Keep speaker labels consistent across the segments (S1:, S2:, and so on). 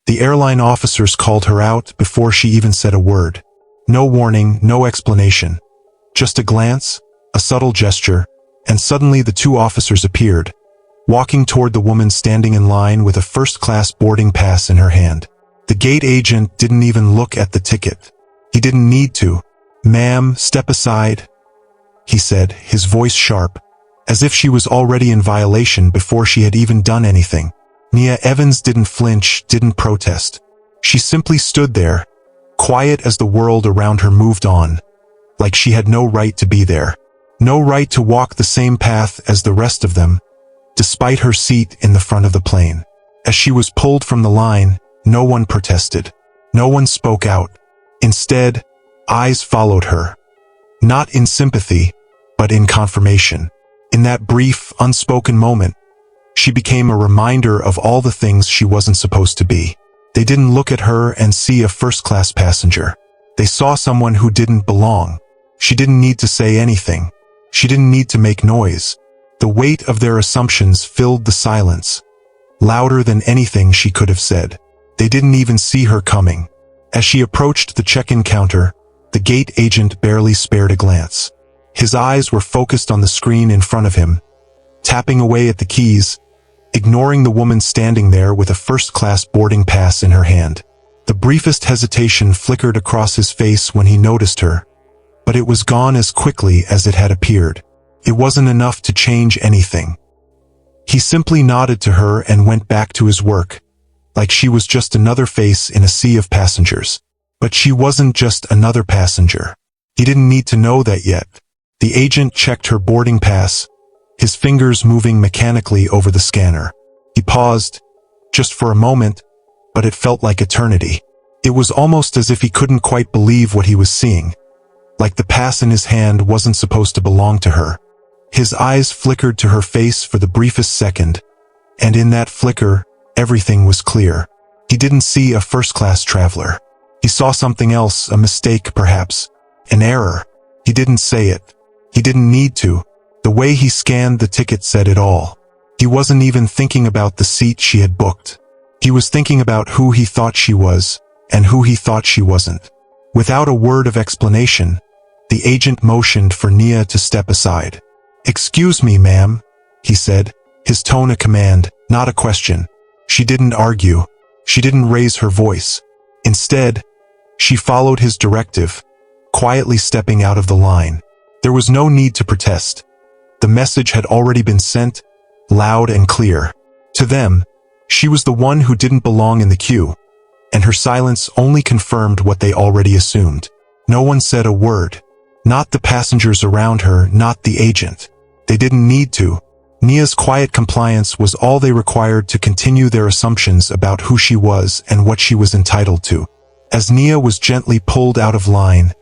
S1: The airline officers called her out before she even said a word. No warning, no explanation. Just a glance, a subtle gesture, and suddenly the two officers appeared, walking toward the woman standing in line with a first-class boarding pass in her hand. The gate agent didn't even look at the ticket. He didn't need to. "Ma'am, step aside," he said, his voice sharp, as if she was already in violation before she had even done anything. Nia Evans didn't flinch, didn't protest. She simply stood there, quiet as the world around her moved on, like she had no right to be there. No right to walk the same path as the rest of them, despite her seat in the front of the plane. As she was pulled from the line, no one protested. No one spoke out. Instead, eyes followed her. Not in sympathy, but in confirmation. In that brief, unspoken moment, she became a reminder of all the things she wasn't supposed to be. They didn't look at her and see a first-class passenger. They saw someone who didn't belong. She didn't need to say anything. She didn't need to make noise. The weight of their assumptions filled the silence, louder than anything she could have said. They didn't even see her coming. As she approached the check-in counter, the gate agent barely spared a glance. His eyes were focused on the screen in front of him, tapping away at the keys, ignoring the woman standing there with a first-class boarding pass in her hand. The briefest hesitation flickered across his face when he noticed her, but it was gone as quickly as it had appeared. It wasn't enough to change anything. He simply nodded to her and went back to his work, like she was just another face in a sea of passengers. But she wasn't just another passenger. He didn't need to know that yet. The agent checked her boarding pass, his fingers moving mechanically over the scanner. He paused, just for a moment, but it felt like eternity. It was almost as if he couldn't quite believe what he was seeing, like the pass in his hand wasn't supposed to belong to her. His eyes flickered to her face for the briefest second, and in that flicker, everything was clear. He didn't see a first-class traveler. He saw something else, a mistake perhaps, an error. He didn't say it. He didn't need to. The way he scanned the ticket said it all. He wasn't even thinking about the seat she had booked. He was thinking about who he thought she was, and who he thought she wasn't. Without a word of explanation, the agent motioned for Nia to step aside. "Excuse me, ma'am," he said, his tone a command, not a question. She didn't argue. She didn't raise her voice. Instead, she followed his directive, quietly stepping out of the line. There was no need to protest. The message had already been sent, loud and clear. To them, she was the one who didn't belong in the queue, and her silence only confirmed what they already assumed. No one said a word. Not the passengers around her, not the agent. They didn't need to. Nia's quiet compliance was all they required to continue their assumptions about who she was and what she was entitled to. As Nia was gently pulled out of line,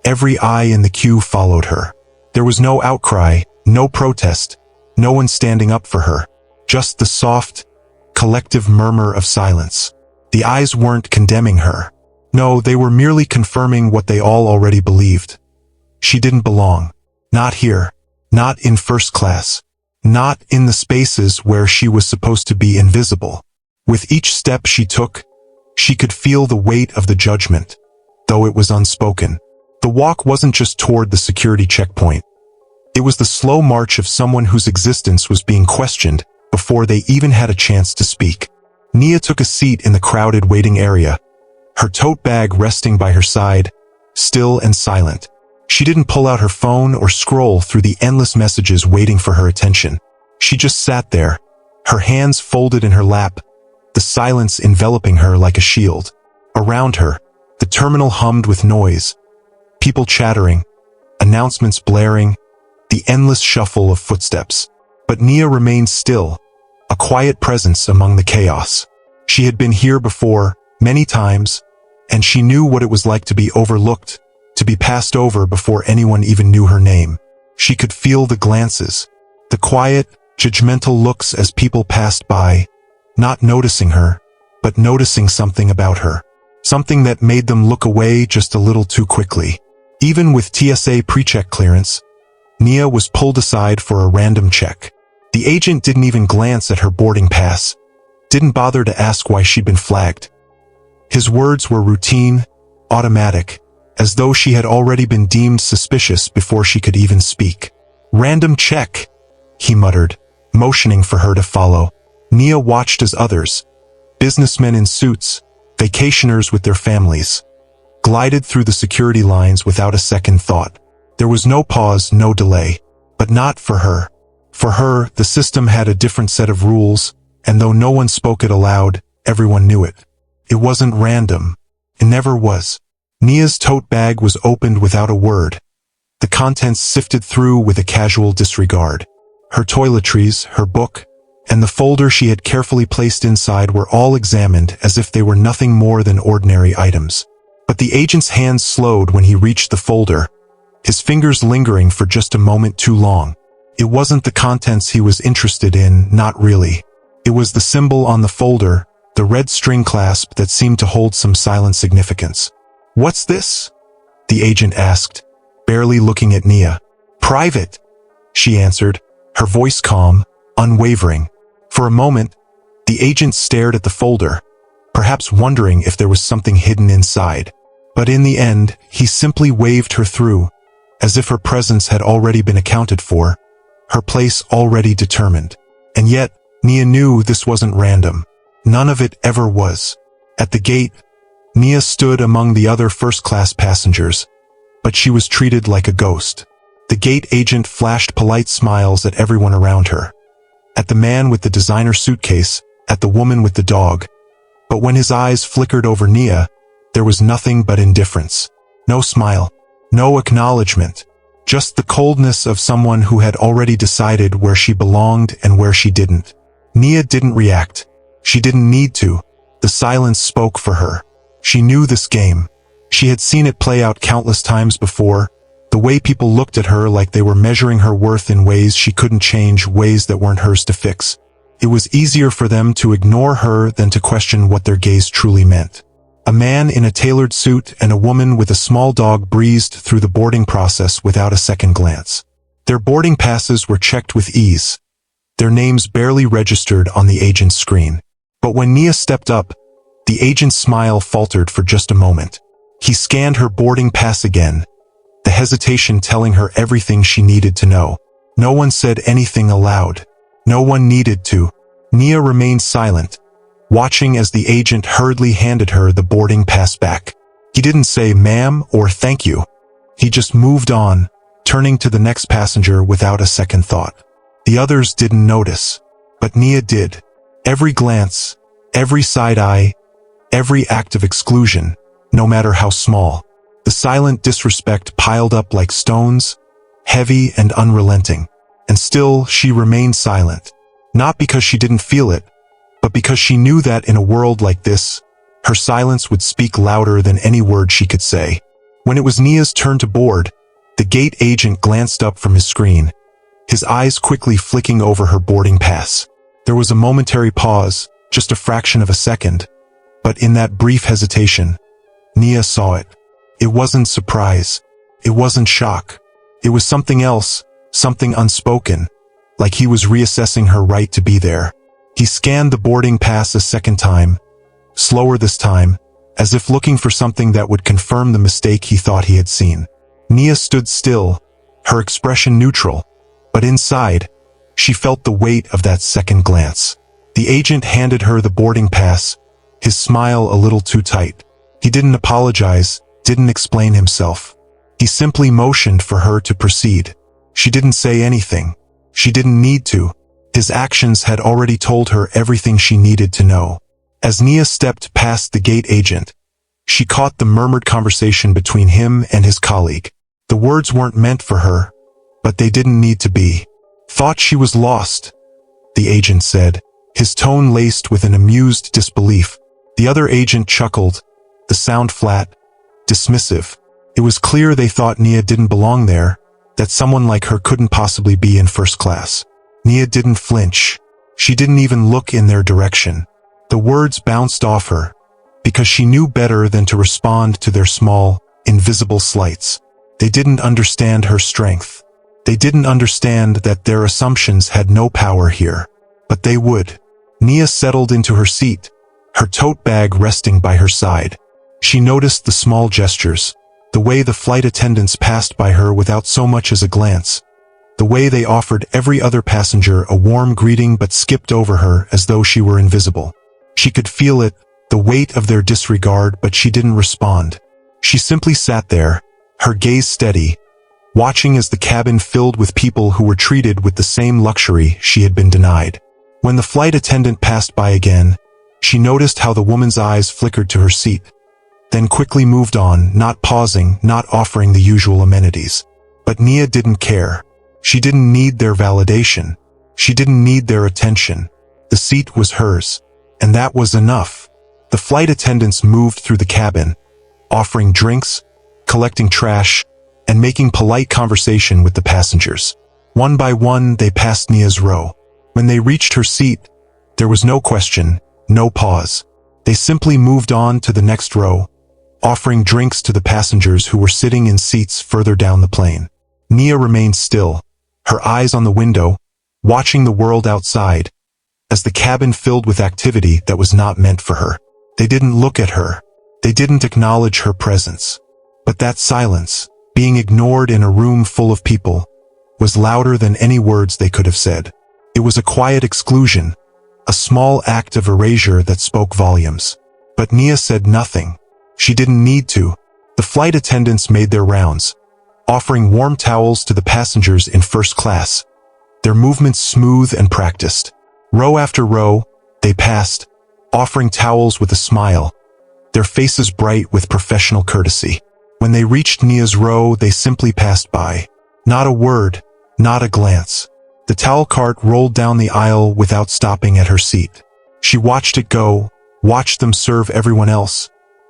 S1: every eye in the queue followed her. There was no outcry, no protest, no one standing up for her. Just the soft, collective murmur of silence. The eyes weren't condemning her. No, they were merely confirming what they all already believed. She didn't belong. Not here. Not in first class. Not in the spaces where she was supposed to be invisible. With each step she took, she could feel the weight of the judgment, though it was unspoken. The walk wasn't just toward the security checkpoint. It was the slow march of someone whose existence was being questioned before they even had a chance to speak. Nia took a seat in the crowded waiting area, her tote bag resting by her side, still and silent. She didn't pull out her phone or scroll through the endless messages waiting for her attention. She just sat there, her hands folded in her lap, the silence enveloping her like a shield. Around her, the terminal hummed with noise, people chattering, announcements blaring, the endless shuffle of footsteps. But Nia remained still, a quiet presence among the chaos. She had been here before, many times, and she knew what it was like to be overlooked, to be passed over before anyone even knew her name. She could feel the glances, the quiet, judgmental looks as people passed by, not noticing her, but noticing something about her. Something that made them look away just a little too quickly. Even with TSA pre-check clearance, Nia was pulled aside for a random check. The agent didn't even glance at her boarding pass, didn't bother to ask why she'd been flagged. His words were routine, automatic, as though she had already been deemed suspicious before she could even speak. "Random check," he muttered, motioning for her to follow. Nia watched as others, businessmen in suits, vacationers with their families, glided through the security lines without a second thought. There was no pause, no delay. But not for her. For her, the system had a different set of rules, and though no one spoke it aloud, everyone knew it. It wasn't random. It never was. Nia's tote bag was opened without a word. The contents sifted through with a casual disregard. Her toiletries, her book, and the folder she had carefully placed inside were all examined as if they were nothing more than ordinary items. But the agent's hands slowed when he reached the folder, his fingers lingering for just a moment too long. It wasn't the contents he was interested in, not really. It was the symbol on the folder, the red string clasp that seemed to hold some silent significance. "What's this?" the agent asked, barely looking at Nia. "Private," she answered, her voice calm, unwavering. For a moment, the agent stared at the folder, perhaps wondering if there was something hidden inside. But in the end, he simply waved her through, as if her presence had already been accounted for, her place already determined. And yet, Nia knew this wasn't random. None of it ever was. At the gate, Nia stood among the other first-class passengers, but she was treated like a ghost. The gate agent flashed polite smiles at everyone around her. At the man with the designer suitcase, at the woman with the dog. But when his eyes flickered over Nia, there was nothing but indifference. No smile. No acknowledgement, just the coldness of someone who had already decided where she belonged and where she didn't. Nia didn't react. She didn't need to. The silence spoke for her. She knew this game. She had seen it play out countless times before, the way people looked at her like they were measuring her worth in ways she couldn't change, ways that weren't hers to fix. It was easier for them to ignore her than to question what their gaze truly meant. A man in a tailored suit and a woman with a small dog breezed through the boarding process without a second glance. Their boarding passes were checked with ease, their names barely registered on the agent's screen. But when Nia stepped up, the agent's smile faltered for just a moment. He scanned her boarding pass again, the hesitation telling her everything she needed to know. No one said anything aloud. No one needed to. Nia remained silent, watching as the agent hurriedly handed her the boarding pass back. He didn't say "ma'am" or "thank you." He just moved on, turning to the next passenger without a second thought. The others didn't notice, but Nia did. Every glance, every side eye, every act of exclusion, no matter how small. The silent disrespect piled up like stones, heavy and unrelenting. And still, she remained silent. Not because she didn't feel it, but because she knew that in a world like this, her silence would speak louder than any word she could say. When it was Nia's turn to board, the gate agent glanced up from his screen, his eyes quickly flicking over her boarding pass. There was a momentary pause, just a fraction of a second, but in that brief hesitation, Nia saw it. It wasn't surprise. It wasn't shock. It was something else, something unspoken, like he was reassessing her right to be there. He scanned the boarding pass a second time, slower this time, as if looking for something that would confirm the mistake he thought he had seen. Nia stood still, her expression neutral, but inside, she felt the weight of that second glance. The agent handed her the boarding pass, his smile a little too tight. He didn't apologize, didn't explain himself. He simply motioned for her to proceed. She didn't say anything. She didn't need to. His actions had already told her everything she needed to know. As Nia stepped past the gate agent, she caught the murmured conversation between him and his colleague. The words weren't meant for her, but they didn't need to be. "Thought she was lost," the agent said, his tone laced with an amused disbelief. The other agent chuckled, the sound flat, dismissive. It was clear they thought Nia didn't belong there, that someone like her couldn't possibly be in first class. Nia didn't flinch. She didn't even look in their direction. The words bounced off her, because she knew better than to respond to their small, invisible slights. They didn't understand her strength. They didn't understand that their assumptions had no power here. But they would. Nia settled into her seat, her tote bag resting by her side. She noticed the small gestures, the way the flight attendants passed by her without so much as a glance, the way they offered every other passenger a warm greeting but skipped over her as though she were invisible. She could feel it, the weight of their disregard, but she didn't respond. She simply sat there, her gaze steady, watching as the cabin filled with people who were treated with the same luxury she had been denied. When the flight attendant passed by again, she noticed how the woman's eyes flickered to her seat, then quickly moved on, not pausing, not offering the usual amenities. But Nia didn't care. She didn't need their validation. She didn't need their attention. The seat was hers, and that was enough. The flight attendants moved through the cabin, offering drinks, collecting trash, and making polite conversation with the passengers. One by one, they passed Nia's row. When they reached her seat, there was no question, no pause. They simply moved on to the next row, offering drinks to the passengers who were sitting in seats further down the plane. Nia remained still, her eyes on the window, watching the world outside, as the cabin filled with activity that was not meant for her. They didn't look at her. They didn't acknowledge her presence. But that silence, being ignored in a room full of people, was louder than any words they could have said. It was a quiet exclusion, a small act of erasure that spoke volumes. But Nia said nothing. She didn't need to. The flight attendants made their rounds, offering warm towels to the passengers in first class, their movements smooth and practiced. Row after row, they passed, offering towels with a smile, their faces bright with professional courtesy. When they reached Nia's row, they simply passed by. Not a word, not a glance. The towel cart rolled down the aisle without stopping at her seat. She watched it go, watched them serve everyone else,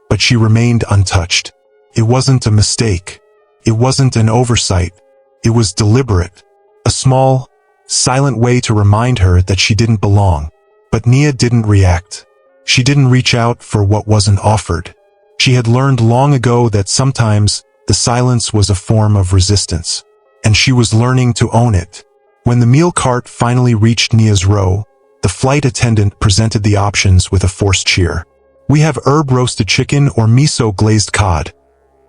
S1: but she remained untouched. It wasn't a mistake. It wasn't an oversight. It was deliberate. A small, silent way to remind her that she didn't belong. But Nia didn't react. She didn't reach out for what wasn't offered. She had learned long ago that sometimes the silence was a form of resistance, and she was learning to own it. When the meal cart finally reached Nia's row, the flight attendant presented the options with a forced cheer. "We have herb-roasted chicken or miso-glazed cod,"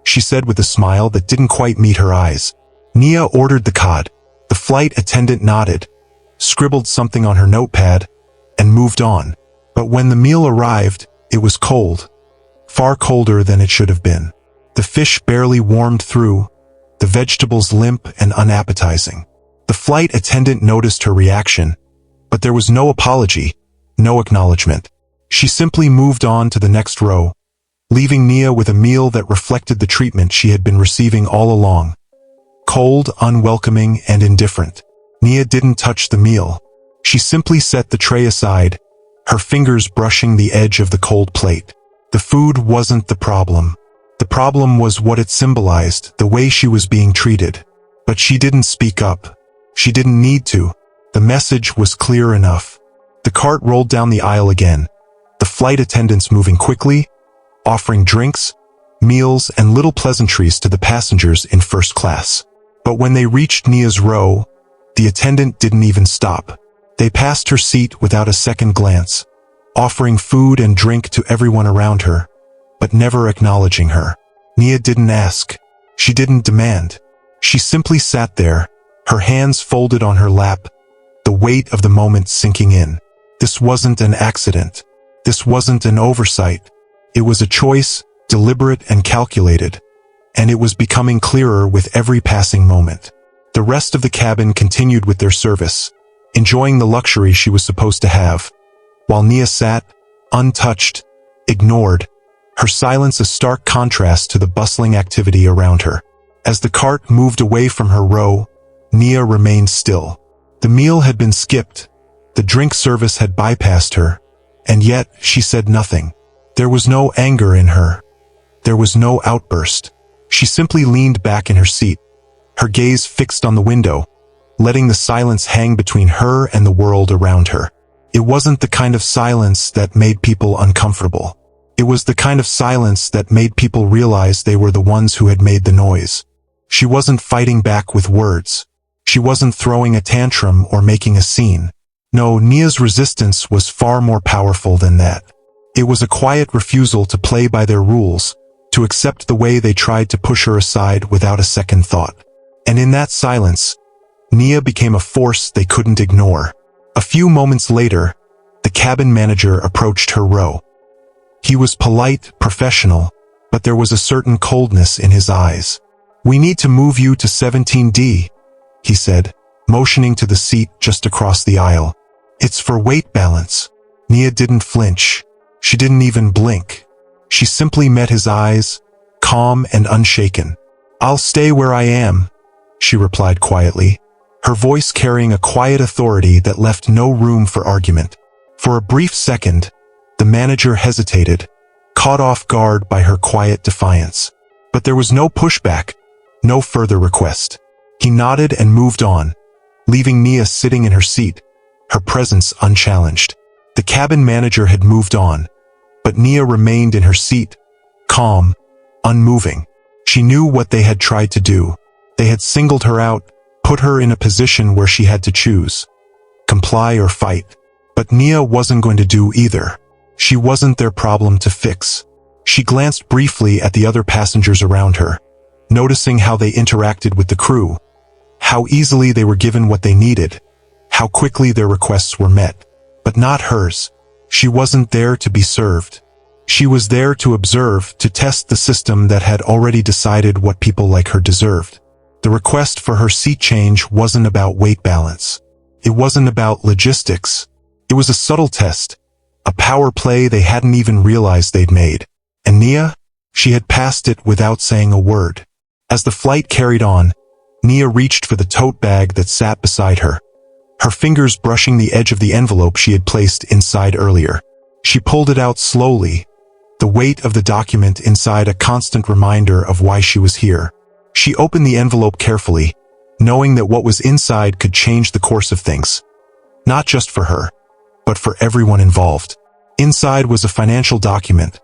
S1: she said with a smile that didn't quite meet her eyes. Nia ordered the cod. The flight attendant nodded, scribbled something on her notepad, and moved on. But when the meal arrived, it was cold, far colder than it should have been. The fish barely warmed through, the vegetables limp and unappetizing. The flight attendant noticed her reaction, but there was no apology, no acknowledgement. She simply moved on to the next row, leaving Nia with a meal that reflected the treatment she had been receiving all along. Cold, unwelcoming, and indifferent. Nia didn't touch the meal. She simply set the tray aside, her fingers brushing the edge of the cold plate. The food wasn't the problem. The problem was what it symbolized, the way she was being treated. But she didn't speak up. She didn't need to. The message was clear enough. The cart rolled down the aisle again, the flight attendants moving quickly, offering drinks, meals, and little pleasantries to the passengers in first class. But when they reached Nia's row, the attendant didn't even stop. They passed her seat without a second glance, offering food and drink to everyone around her, but never acknowledging her. Nia didn't ask. She didn't demand. She simply sat there, her hands folded on her lap, the weight of the moment sinking in. This wasn't an accident. This wasn't an oversight. It was a choice, deliberate and calculated, and it was becoming clearer with every passing moment. The rest of the cabin continued with their service, enjoying the luxury she was supposed to have, while Nia sat, untouched, ignored, her silence a stark contrast to the bustling activity around her. As the cart moved away from her row, Nia remained still. The meal had been skipped, the drink service had bypassed her, and yet she said nothing. There was no anger in her. There was no outburst. She simply leaned back in her seat, her gaze fixed on the window, letting the silence hang between her and the world around her. It wasn't the kind of silence that made people uncomfortable. It was the kind of silence that made people realize they were the ones who had made the noise. She wasn't fighting back with words. She wasn't throwing a tantrum or making a scene. No, Nia's resistance was far more powerful than that. It was a quiet refusal to play by their rules, to accept the way they tried to push her aside without a second thought. And in that silence, Nia became a force they couldn't ignore. A few moments later, the cabin manager approached her row. He was polite, professional, but there was a certain coldness in his eyes. "We need to move you to 17D, he said, motioning to the seat just across the aisle. "It's for weight balance." Nia didn't flinch. She didn't even blink. She simply met his eyes, calm and unshaken. "I'll stay where I am," she replied quietly, her voice carrying a quiet authority that left no room for argument. For a brief second, the manager hesitated, caught off guard by her quiet defiance. But there was no pushback, no further request. He nodded and moved on, leaving Nia sitting in her seat, her presence unchallenged. The cabin manager had moved on, but Nia remained in her seat, calm, unmoving. She knew what they had tried to do. They had singled her out, put her in a position where she had to choose, comply or fight. But Nia wasn't going to do either. She wasn't their problem to fix. She glanced briefly at the other passengers around her, noticing how they interacted with the crew, how easily they were given what they needed, how quickly their requests were met. But not hers. She wasn't there to be served. She was there to observe, to test the system that had already decided what people like her deserved. The request for her seat change wasn't about weight balance. It wasn't about logistics. It was a subtle test, a power play they hadn't even realized they'd made. And Nia? She had passed it without saying a word. As the flight carried on, Nia reached for the tote bag that sat beside her, her fingers brushing the edge of the envelope she had placed inside earlier. She pulled it out slowly, the weight of the document inside a constant reminder of why she was here. She opened the envelope carefully, knowing that what was inside could change the course of things. Not just for her, but for everyone involved. Inside was a financial document,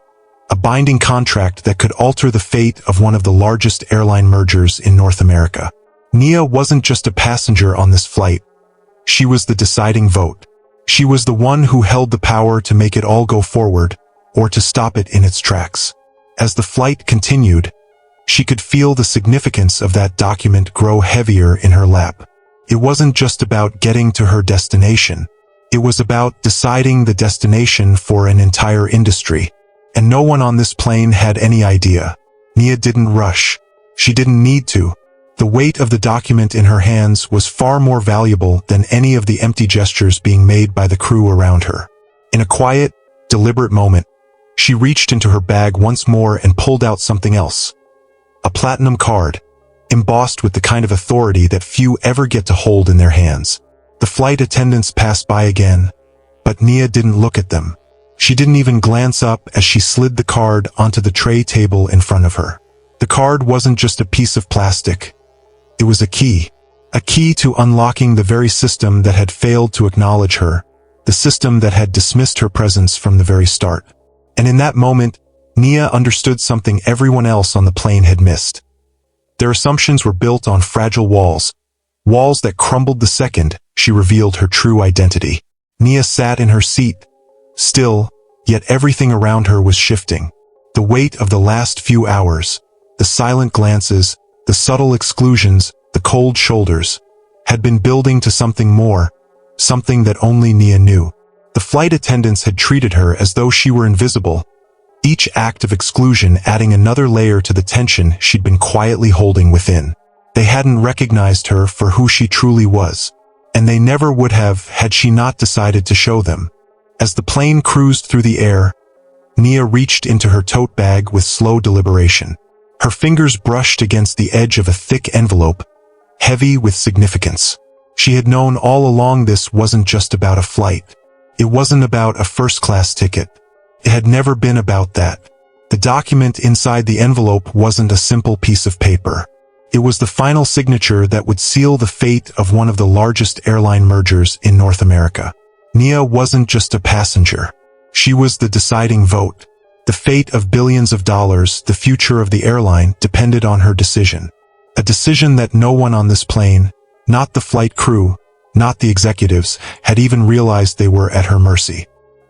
S1: a binding contract that could alter the fate of one of the largest airline mergers in North America. Nia wasn't just a passenger on this flight. She was the deciding vote. She was the one who held the power to make it all go forward, or to stop it in its tracks. As the flight continued, she could feel the significance of that document grow heavier in her lap. It wasn't just about getting to her destination. It was about deciding the destination for an entire industry. And no one on this plane had any idea. Nia didn't rush. She didn't need to. The weight of the document in her hands was far more valuable than any of the empty gestures being made by the crew around her. In a quiet, deliberate moment, she reached into her bag once more and pulled out something else. A platinum card, embossed with the kind of authority that few ever get to hold in their hands. The flight attendants passed by again, but Nia didn't look at them. She didn't even glance up as she slid the card onto the tray table in front of her. The card wasn't just a piece of plastic. It was a key to unlocking the very system that had failed to acknowledge her, the system that had dismissed her presence from the very start. And in that moment, Nia understood something everyone else on the plane had missed. Their assumptions were built on fragile walls that crumbled the second she revealed her true identity. Nia sat in her seat, still, yet everything around her was shifting. The weight of the last few hours, the silent glances, the subtle exclusions, the cold shoulders, had been building to something more, something that only Nia knew. The flight attendants had treated her as though she were invisible, each act of exclusion adding another layer to the tension she'd been quietly holding within. They hadn't recognized her for who she truly was, and they never would have had she not decided to show them. As the plane cruised through the air, Nia reached into her tote bag with slow deliberation. Her fingers brushed against the edge of a thick envelope, heavy with significance. She had known all along this wasn't just about a flight. It wasn't about a first-class ticket. It had never been about that. The document inside the envelope wasn't a simple piece of paper. It was the final signature that would seal the fate of one of the largest airline mergers in North America. Nia wasn't just a passenger. She was the deciding vote. The fate of billions of dollars, the future of the airline, depended on her decision. A decision that no one on this plane, not the flight crew, not the executives, had even realized they were at her mercy.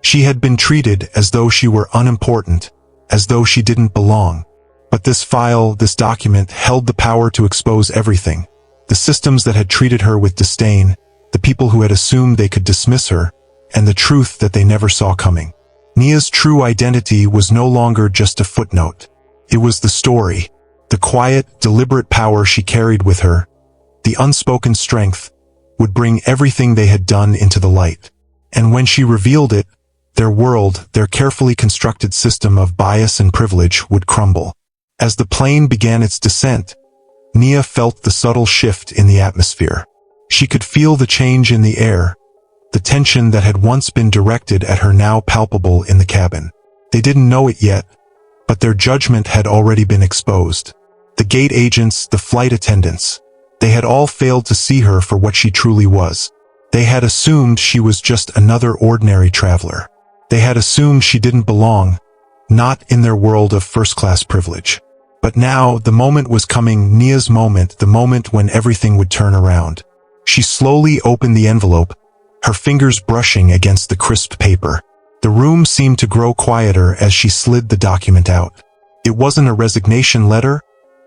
S1: She had been treated as though she were unimportant, as though she didn't belong. But this file, this document, held the power to expose everything. The systems that had treated her with disdain, the people who had assumed they could dismiss her, and the truth that they never saw coming. Nia's true identity was no longer just a footnote. It was the story, the quiet, deliberate power she carried with her, the unspoken strength, would bring everything they had done into the light. And when she revealed it, their world, their carefully constructed system of bias and privilege would crumble. As the plane began its descent, Nia felt the subtle shift in the atmosphere. She could feel the change in the air, the tension that had once been directed at her now palpable in the cabin. They didn't know it yet, but their judgment had already been exposed. The gate agents, the flight attendants, they had all failed to see her for what she truly was. They had assumed she was just another ordinary traveler. They had assumed she didn't belong, not in their world of first-class privilege. But now, the moment was coming, Nia's moment, the moment when everything would turn around. She slowly opened the envelope, her fingers brushing against the crisp paper. The room seemed to grow quieter as she slid the document out. It wasn't a resignation letter,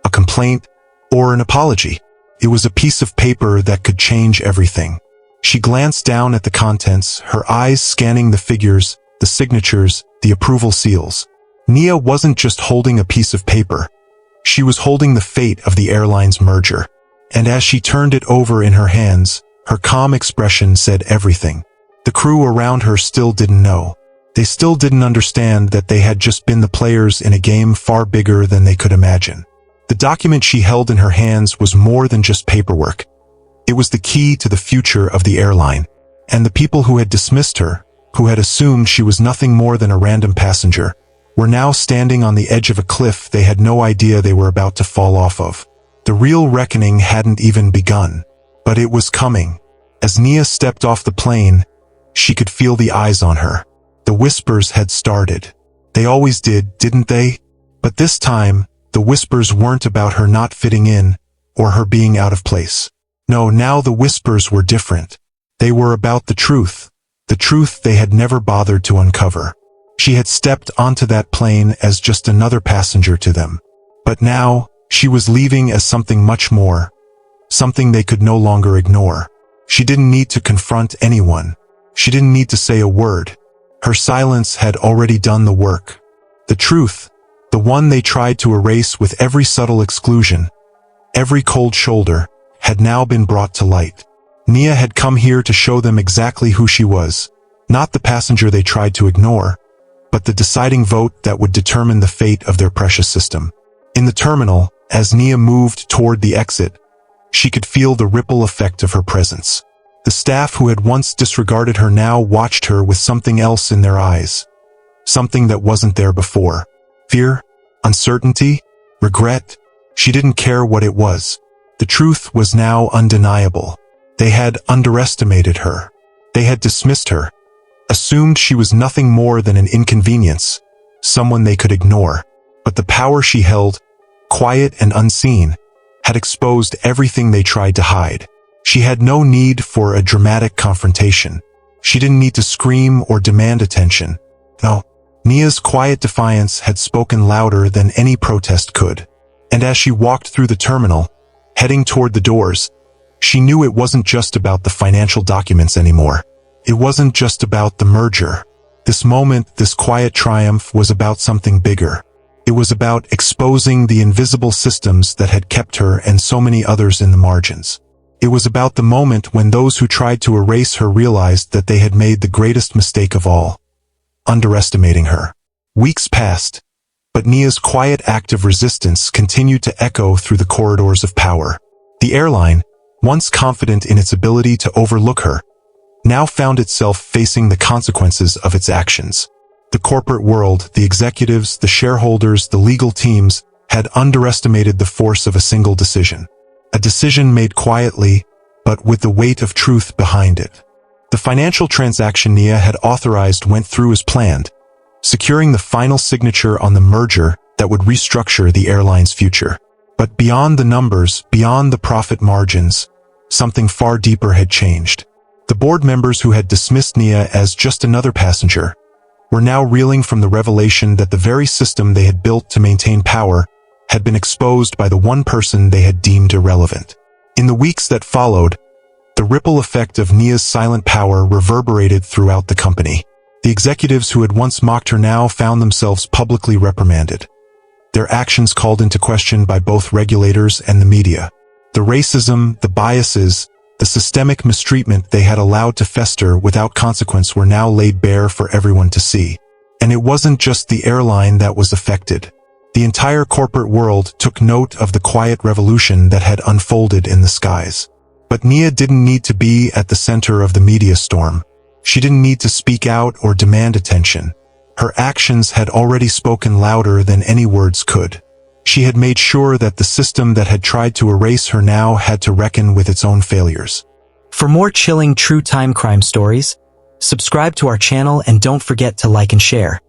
S1: a complaint, or an apology. It was a piece of paper that could change everything. She glanced down at the contents, her eyes scanning the figures, the signatures, the approval seals. Nia wasn't just holding a piece of paper. She was holding the fate of the airline's merger. And as she turned it over in her hands, her calm expression said everything. The crew around her still didn't know. They still didn't understand that they had just been the players in a game far bigger than they could imagine. The document she held in her hands was more than just paperwork. It was the key to the future of the airline. And the people who had dismissed her, who had assumed she was nothing more than a random passenger, were now standing on the edge of a cliff they had no idea they were about to fall off of. The real reckoning hadn't even begun, but it was coming. As Nia stepped off the plane, she could feel the eyes on her. The whispers had started. They always did, didn't they? But this time, the whispers weren't about her not fitting in, or her being out of place. No, now the whispers were different. They were about the truth they had never bothered to uncover. She had stepped onto that plane as just another passenger to them. But now, she was leaving as something much more, something they could no longer ignore. She didn't need to confront anyone. She didn't need to say a word. Her silence had already done the work. The truth, the one they tried to erase with every subtle exclusion, every cold shoulder, had now been brought to light. Nia had come here to show them exactly who she was, not the passenger they tried to ignore, but the deciding vote that would determine the fate of their precious system. In the terminal, as Nia moved toward the exit, she could feel the ripple effect of her presence. The staff who had once disregarded her now watched her with something else in their eyes. Something that wasn't there before. Fear? Uncertainty? Regret? She didn't care what it was. The truth was now undeniable. They had underestimated her. They had dismissed her, assumed she was nothing more than an inconvenience, someone they could ignore. But the power she held, quiet and unseen, had exposed everything they tried to hide. She had no need for a dramatic confrontation. She didn't need to scream or demand attention. No, Nia's quiet defiance had spoken louder than any protest could. And as she walked through the terminal, heading toward the doors, she knew it wasn't just about the financial documents anymore. It wasn't just about the merger. This moment, this quiet triumph, was about something bigger. It was about exposing the invisible systems that had kept her and so many others in the margins. It was about the moment when those who tried to erase her realized that they had made the greatest mistake of all, underestimating her. Weeks passed, but Nia's quiet act of resistance continued to echo through the corridors of power. The airline, once confident in its ability to overlook her, now found itself facing the consequences of its actions. The corporate world, the executives, the shareholders, the legal teams, had underestimated the force of a single decision. A decision made quietly, but with the weight of truth behind it. The financial transaction Nia had authorized went through as planned, securing the final signature on the merger that would restructure the airline's future. But beyond the numbers, beyond the profit margins, something far deeper had changed. The board members who had dismissed Nia as just another passenger, were now reeling from the revelation that the very system they had built to maintain power had been exposed by the one person they had deemed irrelevant. In the weeks that followed, the ripple effect of Nia's silent power reverberated throughout the company. The executives who had once mocked her now found themselves publicly reprimanded, their actions called into question by both regulators and the media. The racism, the biases, the systemic mistreatment they had allowed to fester without consequence were now laid bare for everyone to see. And it wasn't just the airline that was affected. The entire corporate world took note of the quiet revolution that had unfolded in the skies. But Nia didn't need to be at the center of the media storm. She didn't need to speak out or demand attention. Her actions had already spoken louder than any words could. She had made sure that the system that had tried to erase her now had to reckon with its own failures.
S2: For more chilling true time crime stories, subscribe to our channel and don't forget to like and share.